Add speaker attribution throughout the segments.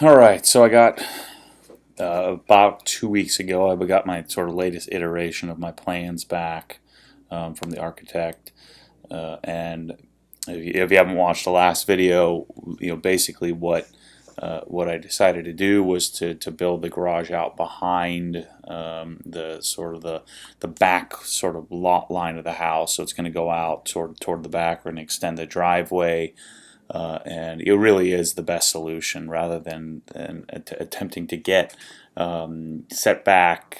Speaker 1: All right, so I got about 2 weeks ago, I got my sort of latest iteration of my plans back from the architect. And if you haven't watched the last video, basically what I decided to do was to build the garage out behind the back sort of lot line of the house. So it's going to go out toward the back. We're going to extend the driveway. And it really is the best solution rather than attempting to get setback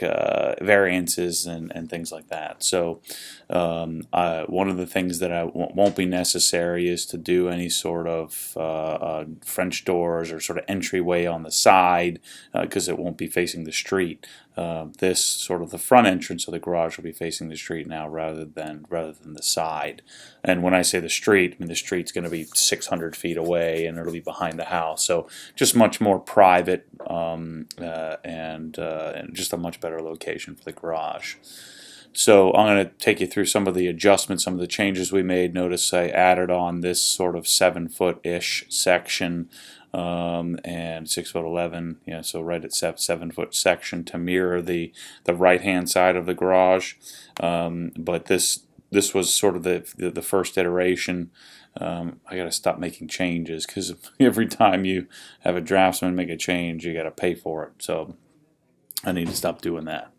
Speaker 1: variances and things like that. So one of the things that won't be necessary is to do any sort of French doors or sort of entryway on the side because it won't be facing the street. This sort of the front entrance of the garage will be facing the street now rather than the side. And when I say the street, I mean the street's going to be 600 feet away and it'll be behind the house. So just much more private and just a much better location for the garage. So I'm going to take you through some of the adjustments, some of the changes we made. Notice I added on this sort of 7-foot-ish section and 6'11", so right at 7-foot section to mirror the right hand side of the garage. But this was sort of the first iteration. I got to stop making changes because every time you have a draftsman make a change, you got to pay for it. So I need to stop doing that.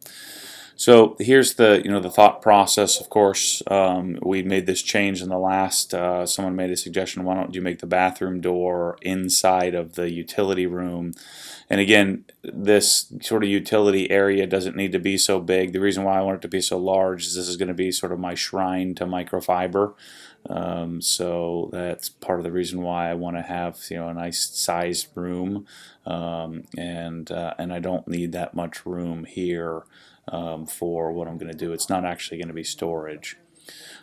Speaker 1: So here's the thought process. Of course, we made this change in the last. Someone made a suggestion. Why don't you make the bathroom door inside of the utility room? And again, this sort of utility area doesn't need to be so big. The reason why I want it to be so large is this is going to be sort of my shrine to microfiber. So that's part of the reason why I want to have a nice sized room, and I don't need that much room here for what I'm going to do. It's not actually going to be storage.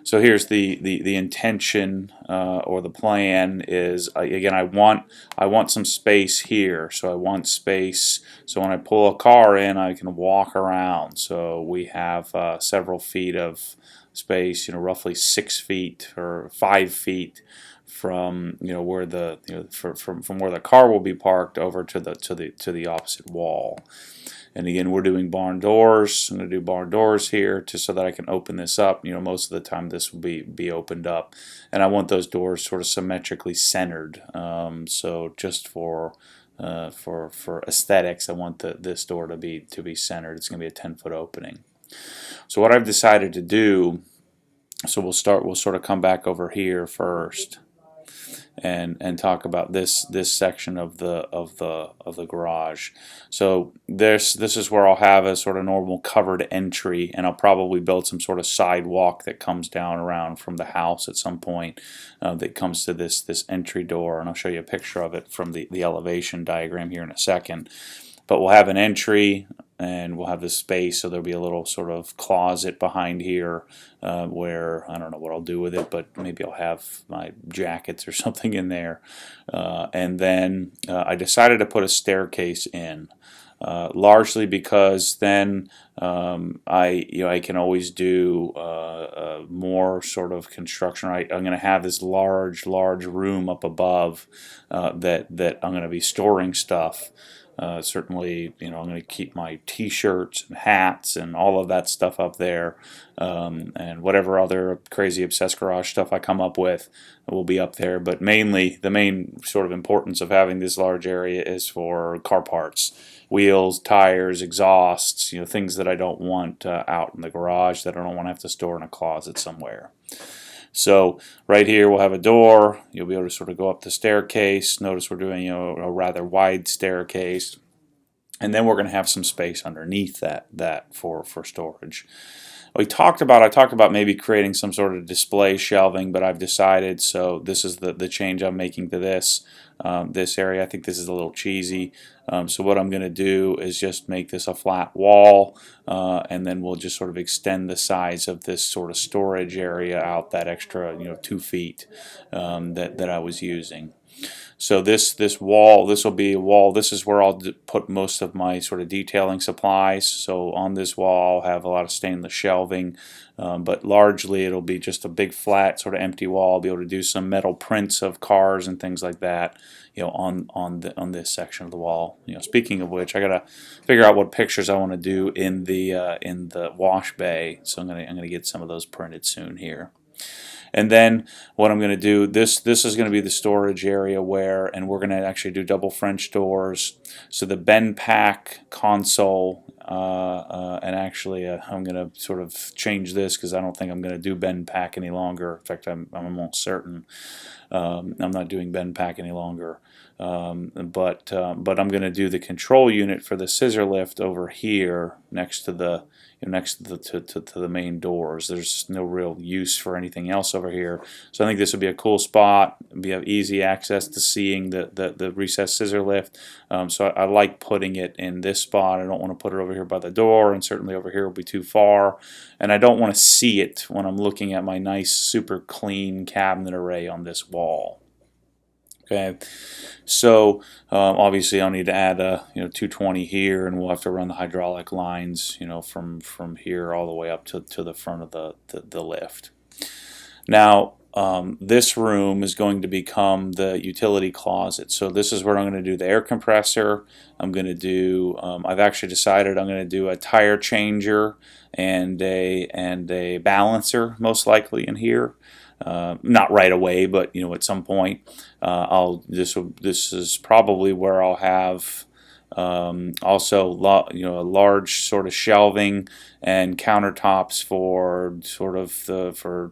Speaker 1: So here's the intention or the plan is again I want some space here. So I want space so when I pull a car in I can walk around. So we have several feet of space, roughly 6 feet or 5 feet from where from where the car will be parked over to the opposite wall. And again, we're doing barn doors. I'm going to do barn doors here just so that I can open this up. Most of the time this will be opened up, and I want those doors sort of symmetrically centered. So just for aesthetics, I want this door to be centered. It's going to be a 10-foot opening. So what I've decided to do, so we'll sort of come back over here first and talk about this section of the garage. So this is where I'll have a sort of normal covered entry, and I'll probably build some sort of sidewalk that comes down around from the house at some point that comes to this entry door, and I'll show you a picture of it from the elevation diagram here in a second. But we'll have an entry and we'll have this space, so there'll be a little sort of closet behind here where I don't know what I'll do with it, but maybe I'll have my jackets or something in there. And then I decided to put a staircase in. Largely because then I can always do more sort of construction. I'm going to have this large room up above that I'm going to be storing stuff. Certainly, I'm going to keep my T-shirts and hats and all of that stuff up there, and whatever other crazy obsessed garage stuff I come up with will be up there. But mainly, the main sort of importance of having this large area is for car parts, wheels, tires, exhausts, things that I don't want out in the garage that I don't want to have to store in a closet somewhere. So right here we'll have a door. You'll be able to sort of go up the staircase. Notice we're doing a rather wide staircase, and then we're going to have some space underneath that for storage. I talked about maybe creating some sort of display shelving, but I've decided, so this is the change I'm making to this area. I think this is a little cheesy. So what I'm going to do is just make this a flat wall, and then we'll just sort of extend the size of this sort of storage area out that extra 2 feet that I was using. So this wall, this will be a wall. This is where I'll put most of my sort of detailing supplies. So on this wall, I'll have a lot of stainless shelving, but largely it'll be just a big flat sort of empty wall. I'll be able to do some metal prints of cars and things like that, on this section of the wall. Speaking of which, I gotta figure out what pictures I want to do in the wash bay. So I'm gonna get some of those printed soon here. And then what I'm going to do, this is going to be the storage area and we're going to actually do double French doors. So the BendPak console, and actually I'm going to sort of change this because I don't think I'm going to do BendPak any longer. In fact, I'm almost certain I'm not doing BendPak any longer. But I'm going to do the control unit for the scissor lift over here next to the to the main doors. There's no real use for anything else over here, so I think this would be a cool spot. We have easy access to seeing the recessed scissor lift, so I like putting it in this spot. I don't want to put it over here by the door, and certainly over here will be too far, and I don't want to see it when I'm looking at my nice super clean cabinet array on this wall. Okay, so obviously I'll need to add a 220 here, and we'll have to run the hydraulic lines from here all the way up to the front of the lift. Now this room is going to become the utility closet. So this is where I'm going to do the air compressor. I'm going to do I've actually decided I'm going to do a tire changer and a balancer most likely in here. Not right away, but at some point. This is probably where I'll have also a large sort of shelving and countertops for sort of for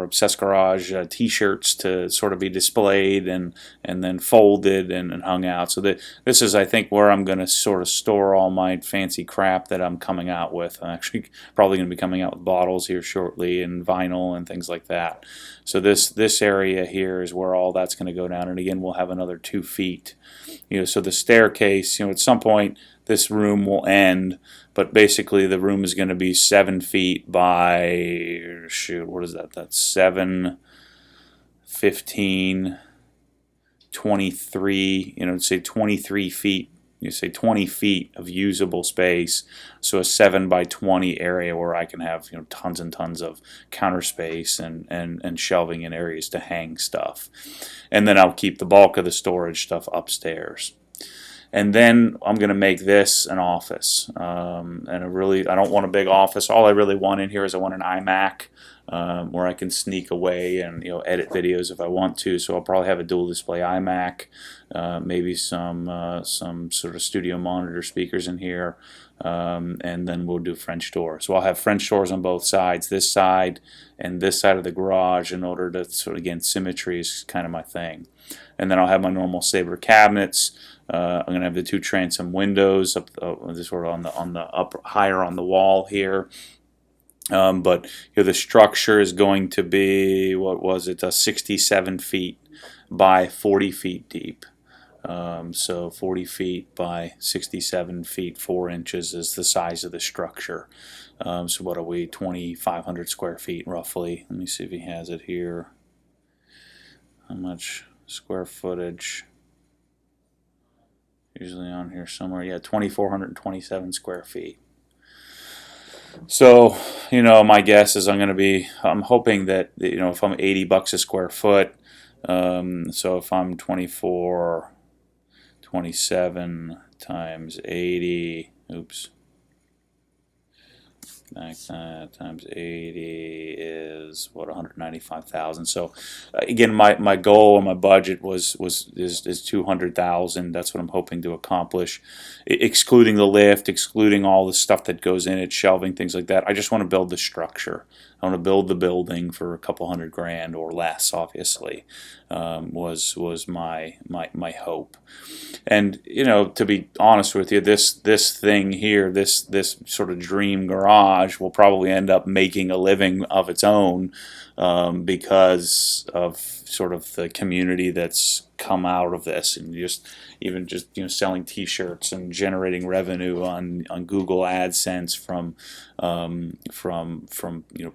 Speaker 1: Obsessed Garage t-shirts to sort of be displayed and then folded and hung out. So this is, I think, where I'm going to sort of store all my fancy crap that I'm coming out with. I'm actually probably going to be coming out with bottles here shortly and vinyl and things like that. So this area here is where all that's going to go down, and again we'll have another 2 feet. So the staircase, at some point this room will end, but basically the room is going to be 7 feet by, what is that? That's 7, 15, 23, say 23 feet. Say 20 feet of usable space, so a 7 by 20 area where I can have tons and tons of counter space and shelving and areas to hang stuff. And then I'll keep the bulk of the storage stuff upstairs. And then I'm going to make this an office. And I don't want a big office. All I really want in here is I want an iMac where I can sneak away and edit videos if I want to. So I'll probably have a dual display iMac, maybe some sort of studio monitor speakers in here, and then we'll do French doors. So I'll have French doors on both sides, this side and this side of the garage, in order to sort of, again, symmetry is kind of my thing. And then I'll have my normal Sabre cabinets. I'm going to have the 2 transom windows up sort of on the upper higher on the wall here. But the structure is going to be, what was it, 67 feet by 40 feet deep. So 40 feet by 67 feet 4 inches is the size of the structure. So what are we, 2,500 square feet roughly? Let me see if he has it here. How much square footage? Usually on here somewhere. Yeah, 2,427 square feet. So, my guess is I'm hoping that, if I'm $80 a square foot, so if I'm 2,427 times 80, times 80 is what, 195,000. So again, my goal and my budget is 200,000. That's what I'm hoping to accomplish, excluding the lift, excluding all the stuff that goes in it, shelving, things like that. I just want to build the structure. I want to build the building for a couple $100,000 or less. Obviously, was my hope. And to be honest with you, this thing here, this sort of dream garage, will probably end up making a living of its own, because of sort of the community that's come out of this, and just selling T-shirts and generating revenue on Google AdSense from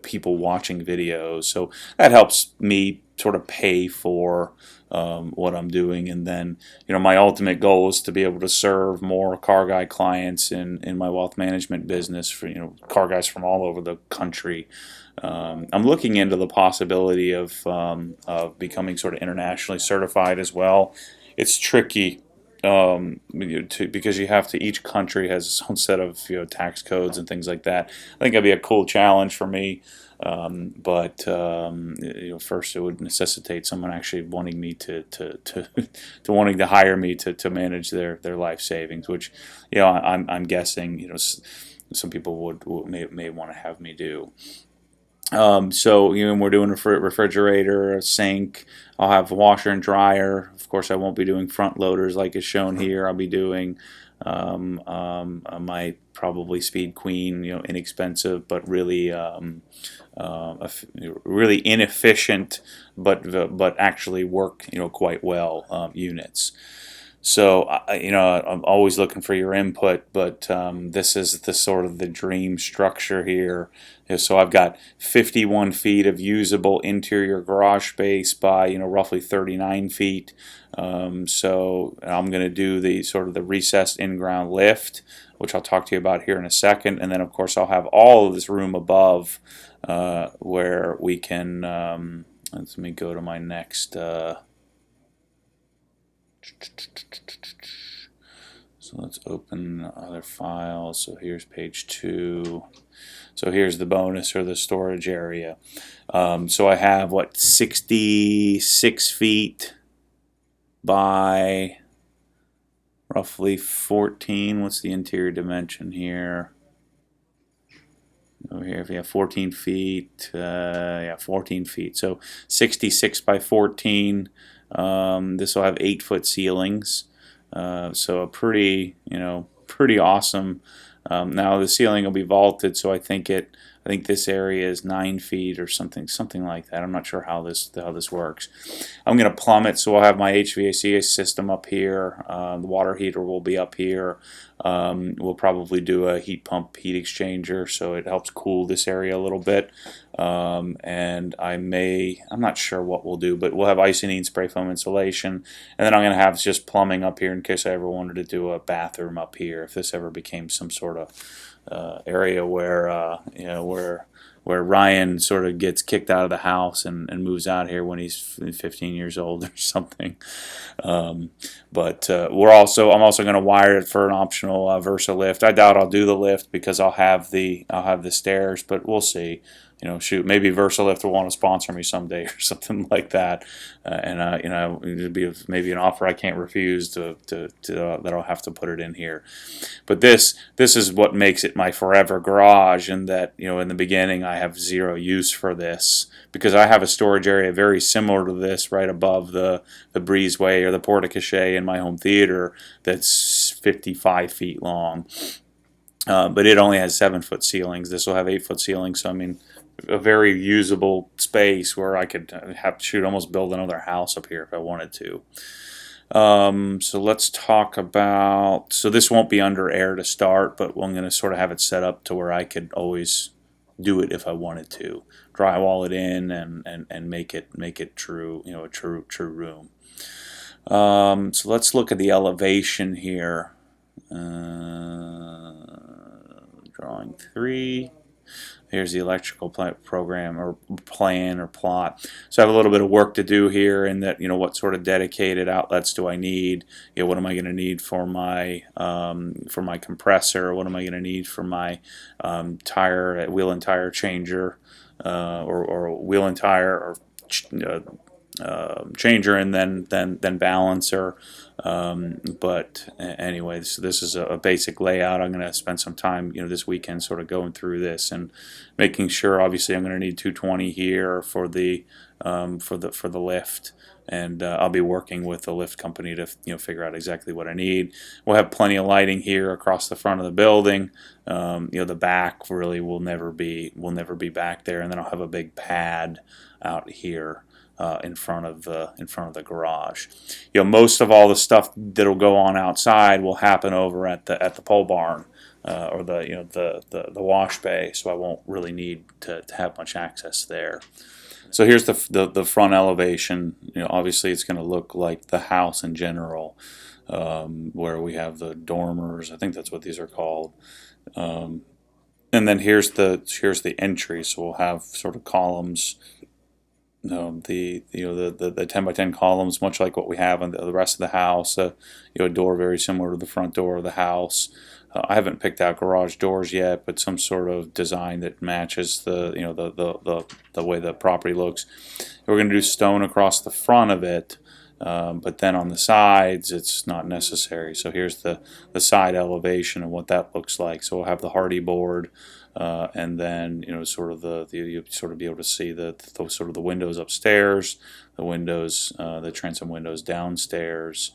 Speaker 1: people watching videos. So that helps me sort of pay for what I'm doing. And then, my ultimate goal is to be able to serve more car guy clients in my wealth management business for, car guys from all over the country. I'm looking into the possibility of becoming sort of internationally certified as well. It's tricky because you have to, each country has its own set of tax codes and things like that. I think that'd be a cool challenge for me. But first it would necessitate someone actually wanting me to wanting to hire me to manage their life savings, which I'm guessing some people may want to have me do. So we're doing a refrigerator, a sink. I'll have a washer and dryer. Of course, I won't be doing front loaders like is shown here. I'll be doing my probably Speed Queen, inexpensive but really really inefficient, but actually work quite well units. So I'm always looking for your input, but this is the sort of the dream structure here. So I've got 51 feet of usable interior garage space by roughly 39 feet. So I'm going to do the sort of the recessed in-ground lift, which I'll talk to you about here in a second, and then of course I'll have all of this room above where we can. Let me go to my next. So let's open other files. So here's page 2. So here's the bonus or the storage area. So I have 66 feet by roughly 14. What's the interior dimension here? Over here, if you have 14 feet, 14 feet. So 66 by 14. This will have 8-foot ceilings. So a pretty awesome. Now the ceiling will be vaulted, so I think this area is 9 feet or something like that. I'm not sure how this works. I'm going to plumb it, so I'll have my HVAC system up here. The water heater will be up here. We'll probably do a heat pump heat exchanger, so it helps cool this area a little bit. And I'm not sure what we'll do, but we'll have Icynene spray foam insulation, and then I'm going to have just plumbing up here in case I ever wanted to do a bathroom up here, if this ever became some sort of area where where Ryan sort of gets kicked out of the house and moves out here when he's 15 years old or something. But I'm also going to wire it for an optional Versa lift. I doubt I'll do the lift because I'll have the stairs, but we'll see. Maybe VersaLift will want to sponsor me someday or something like that, it'd be maybe an offer I can't refuse that I'll have to put it in here. But this is what makes it my forever garage, and that in the beginning I have zero use for this because I have a storage area very similar to this right above the breezeway or the porte-cochere in my home theater that's 55 feet long. But it only has 7-foot ceilings. This will have 8-foot ceilings, so a very usable space where I could almost build another house up here if I wanted to. So let's talk about, so this won't be under air to start, but I'm going to sort of have it set up to where I could always do it if I wanted to. Drywall it in and make it true, a true room. So let's look at the elevation here. Drawing 3. Here's the electrical program or plan or plot. So I have a little bit of work to do here, in that what sort of dedicated outlets do I need? What am I going to need for my compressor? What am I going to need for my wheel and tire changer, or wheel and tire or changer, and then balancer. But anyway, so this is a basic layout. I'm going to spend some time, this weekend, sort of going through this and making sure. Obviously, I'm going to need 220 here for the lift, and I'll be working with the lift company to figure out exactly what I need. We'll have plenty of lighting here across the front of the building. The back really will never be back there, and then I'll have a big pad out here. In front of the garage. Most of all the stuff that'll go on outside will happen over at the pole barn. or the the wash bay, so I won't really need to have much access there. So here's the front elevation. Obviously it's going to look like the house in general, where we have the dormers. I think that's what these are called. Um, and then here's the entry. So we'll have sort of columns. The 10 by 10 columns, much like what we have in the rest of the house. A door very similar to the front door of the house. I haven't picked out garage doors yet, but some sort of design that matches the way the property looks. We're going to do stone across the front of it, but then on the sides it's not necessary. So here's the side elevation and what that looks like. So we'll have the hardy board, and then sort of you sort of be able to see the sort of the windows upstairs, the windows, the transom windows downstairs.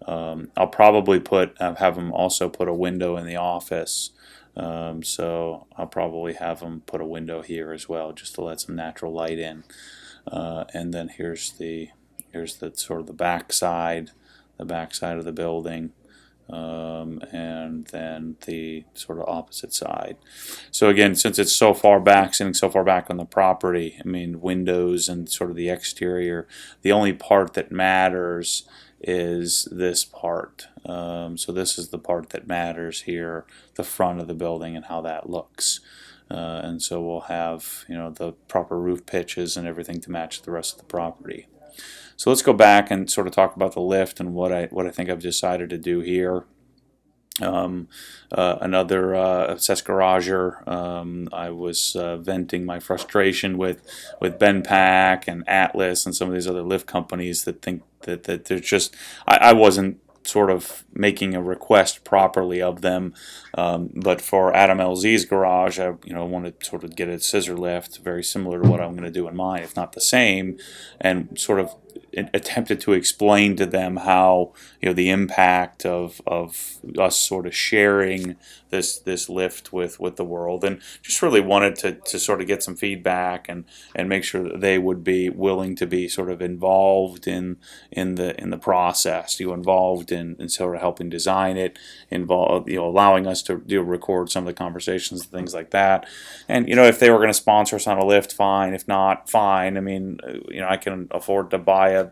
Speaker 1: I'll probably have them also put a window in the office. So I'll probably have them put a window here as well, just to let some natural light in. And then here's the sort of the back side of the building, and then the sort of opposite side. So again, since it's so far back, sitting so far back on the property, I mean, windows and sort of the exterior, the only part that matters is this part. So this is the part that matters here, the front of the building and how that looks. And so we'll have the proper roof pitches and everything to match the rest of the property. So let's go back and sort of talk about the lift and what I think I've decided to do here. Another Cess Garager. I was venting my frustration with BenPack and Atlas and some of these other lift companies that think that they're just. I wasn't sort of making a request properly of them, but for Adam LZ's garage, I want to sort of get a scissor lift very similar to what I'm going to do in mine, if not the same, and sort of attempted to explain to them how the impact of us sort of sharing this lift with the world, and just really wanted to sort of get some feedback and make sure that they would be willing to be sort of involved in the process, involved in sort of helping design it, involved allowing us to record some of the conversations and things like that. And if they were going to sponsor us on a lift, fine. If not, fine. I mean, I can afford to buy a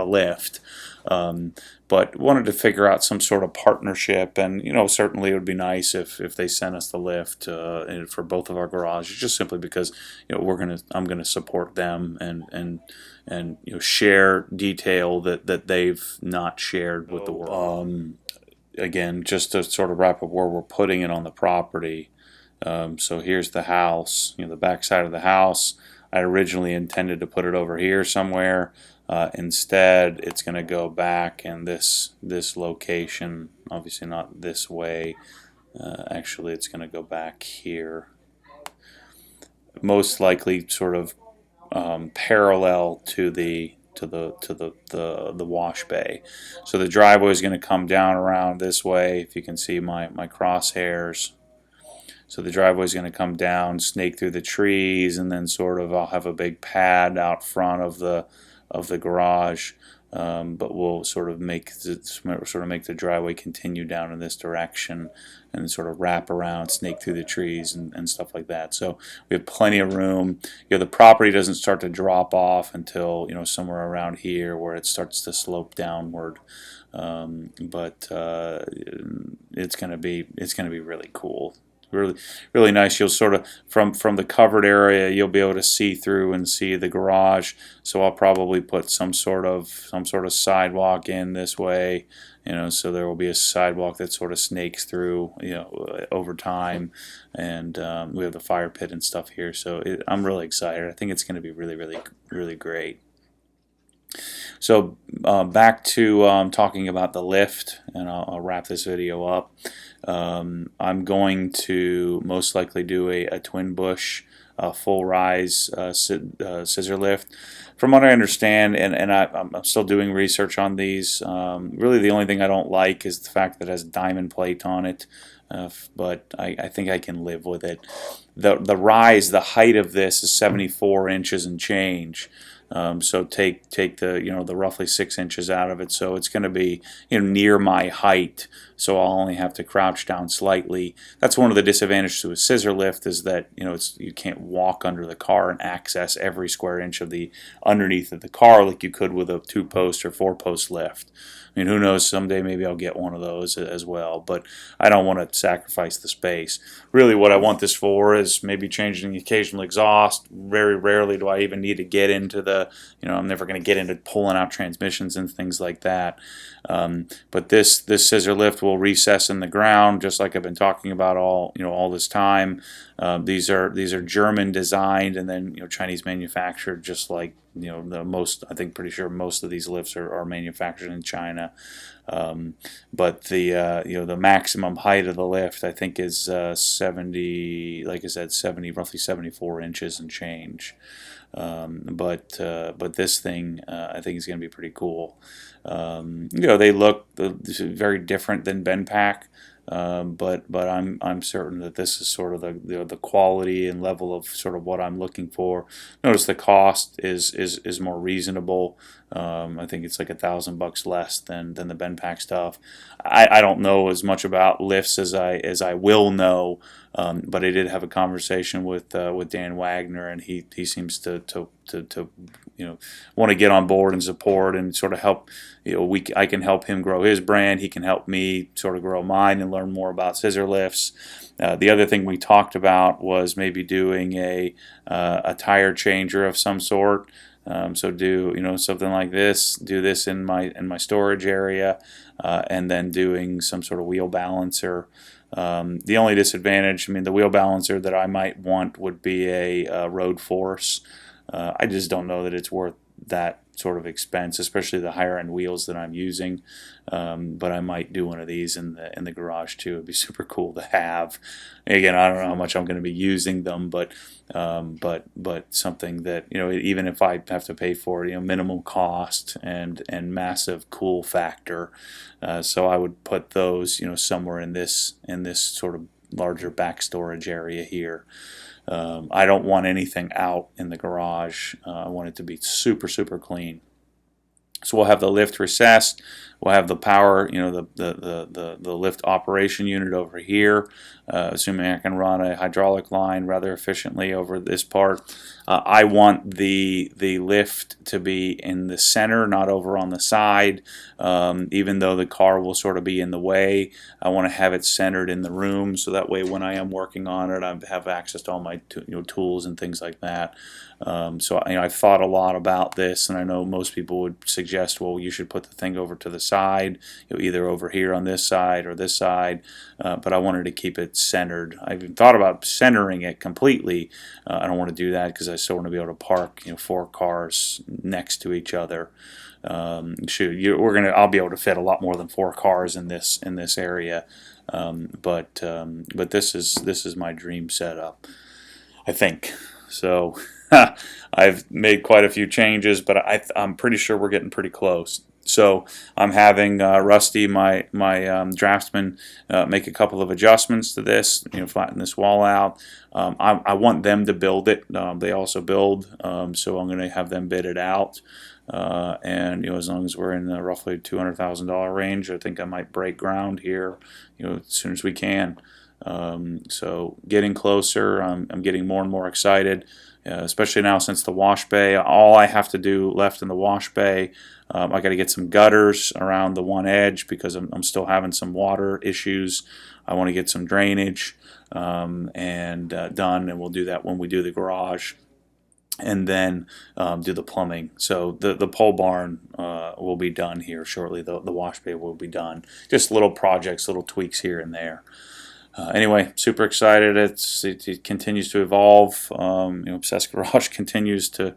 Speaker 1: lift, but wanted to figure out some sort of partnership. And certainly it would be nice if they sent us the lift for both of our garages, just simply because I'm gonna support them and share detail that they've not shared with the world. Again, just to sort of wrap up where we're putting it on the property. So here's the house, the back side of the house. I originally intended to put it over here somewhere. Instead, it's going to go back in this location. Obviously not this way. Actually, it's going to go back here. Most likely, sort of parallel to the wash bay. So the driveway is going to come down around this way. If you can see my crosshairs. So the driveway is going to come down, snake through the trees, and then sort of I'll have a big pad out front of the garage, but we'll sort of make the driveway continue down in this direction, and sort of wrap around, snake through the trees, and stuff like that. So we have plenty of room. The property doesn't start to drop off until somewhere around here, where it starts to slope downward. But it's gonna be really cool. Really nice. You'll sort of from the covered area, you'll be able to see through and see the garage. So I'll probably put some sort of sidewalk in this way, so there will be a sidewalk that sort of snakes through, over time, and we have the fire pit and stuff here. So I'm really excited. I think it's going to be really great. So back to talking about the lift, and I'll wrap this video up. I'm going to most likely do a twin bush full rise scissor lift. From what I understand, and I'm still doing research on these, really the only thing I don't like is the fact that it has diamond plate on it. But I think I can live with it. The rise, the height of this is 74 inches and change. So take the the roughly 6 inches out of it. So it's going to be near my height. So I'll only have to crouch down slightly. That's one of the disadvantages to a scissor lift, is that you can't walk under the car and access every square inch of the underneath of the car like you could with a 2-post or 4-post lift. I mean, who knows, someday maybe I'll get one of those as well, but I don't want to sacrifice the space. Really what I want this for is maybe changing the occasional exhaust. Very rarely do I even need to get into I'm never going to get into pulling out transmissions and things like that. But this scissor lift will recess in the ground, just like I've been talking about all this time. These are German designed and then Chinese manufactured, just like I think pretty sure most of these lifts are manufactured in China. But the maximum height of the lift I think is 70, like I said, roughly 74 inches and change. But this thing I think is going to be pretty cool. They look very different than BenPack. But I'm certain that this is sort of the quality and level of sort of what I'm looking for. Notice the cost is more reasonable. I think it's like $1,000 less than the BenPack stuff. I don't know as much about lifts as I will know, but I did have a conversation with Dan Wagner, and he seems to want to get on board and support and sort of help. I can help him grow his brand. He can help me sort of grow mine and learn more about scissor lifts. The other thing we talked about was maybe doing a tire changer of some sort. So do something like this. Do this in my storage area, and then doing some sort of wheel balancer. The only disadvantage, the wheel balancer that I might want would be a road force. I just don't know that it's worth that sort of expense, especially the higher end wheels that I'm using. But I might do one of these in the garage too. It'd be super cool to have. Again, I don't know how much I'm going to be using them, but something that even if I have to pay for it, minimum cost and massive cool factor. So I would put those somewhere in this sort of larger back storage area here. I don't want anything out in the garage. I want it to be super, super clean. So we'll have the lift recessed. We'll have the power, the lift operation unit over here, assuming I can run a hydraulic line rather efficiently over this part. I want the lift to be in the center, not over on the side. Even though the car will sort of be in the way, I want to have it centered in the room, so that way when I am working on it, I have access to all my tools and things like that. So I've thought a lot about this, and I know most people would suggest, well, you should put the thing over to the side, either over here on this side or this side. But I wanted to keep it centered. I even thought about centering it completely. I don't want to do that because I still want to be able to park 4 cars next to each other. I'll be able to fit a lot more than 4 cars in this area. But this is my dream setup, I think. So I've made quite a few changes, but I'm pretty sure we're getting pretty close. So I'm having Rusty, my draftsman, make a couple of adjustments to this, flatten this wall out. I want them to build it. They also build, so I'm going to have them bid it out. And as long as we're in the roughly $200,000 range, I think I might break ground here, as soon as we can. So getting closer. I'm getting more and more excited. Especially now since the wash bay, all I have to do left in the wash bay, I got to get some gutters around the one edge because I'm still having some water issues. I want to get some drainage done, and we'll do that when we do the garage, and then do the plumbing. So the pole barn will be done here shortly. The wash bay will be done. Just little projects, little tweaks here and there. Anyway, super excited. It continues to evolve. Obsessed Garage continues to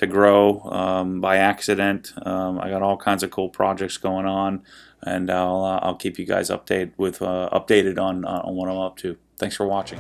Speaker 1: grow by accident. I got all kinds of cool projects going on, and I'll keep you guys updated on what I'm up to. Thanks for watching.